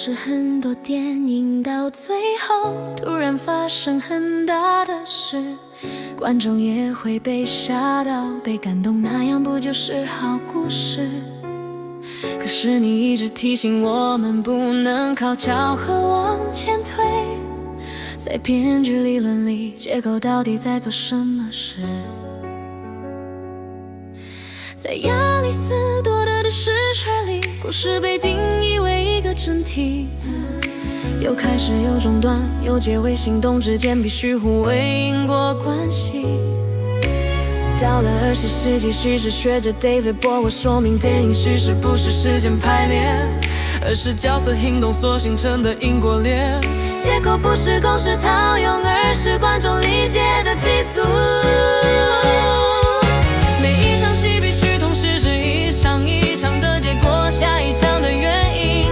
是很多电影到最后突然发生很大的事，观众也会被吓到、被感动，那样不就是好故事？可是你一直提醒我们不能靠巧合往前推，在编剧理论里，结构到底在做什么事？在亚里士多德的视圈里，故事被定义为一个整体，有开始有中断有结尾，行动之间必须互为因果关系。到了20世纪，叙事学者 David 波我说明，电影叙事不是时间排列，而是角色行动所形成的因果链。结构不是公式套用，而是观众理解的基础。每一场戏必须同时是一场一场的结果，下一场的原因。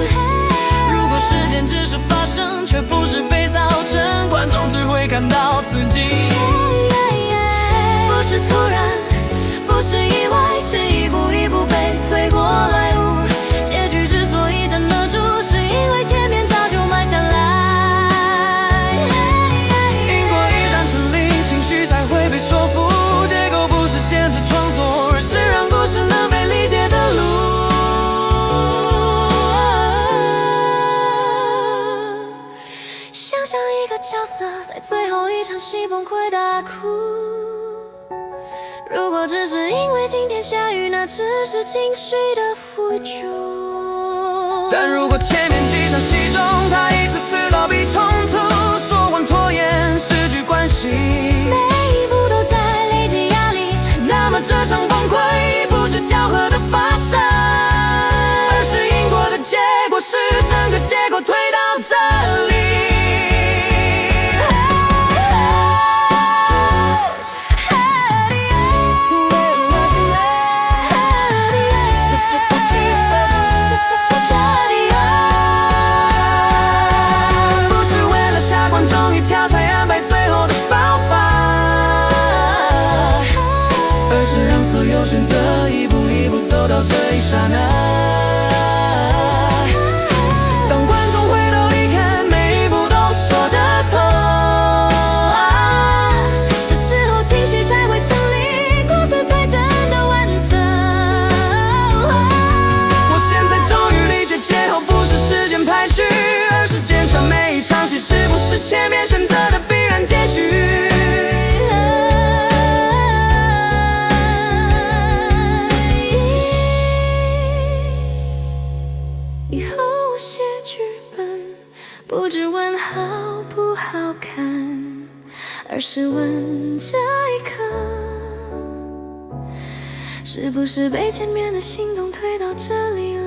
如果事件只是发生，却不是被造成，观众只会感到刺激。不是突然，不是意外，是一步一步被推过来路。结局之所以站得住，是因为前面早就埋下来。因果一旦成立，情绪才会被说服。结构不是限制创作，而是让故事能被理解的路。想象一个角色在最后一场戏崩溃大哭，如果只是因为今天下雨，那只是情绪的辅助。但如果前面几场戏中，他一次次逃避冲突，说谎拖延，失去关系，每一步都在累积压力，那么这场崩溃不是巧合的发生，而是因果的结果，是整个结构推到这里。有选择，一步一步走到这一刹那。当观众回头一看，每一步都说得通。这时候情绪才会成立，故事才真的完成。我现在终于理解，结后不是时间排序，而是检查每一场戏是不是前面选择的必然结局。以后我写剧本，不只问好不好看，而是问这一刻，是不是被前面的行动推到这里了。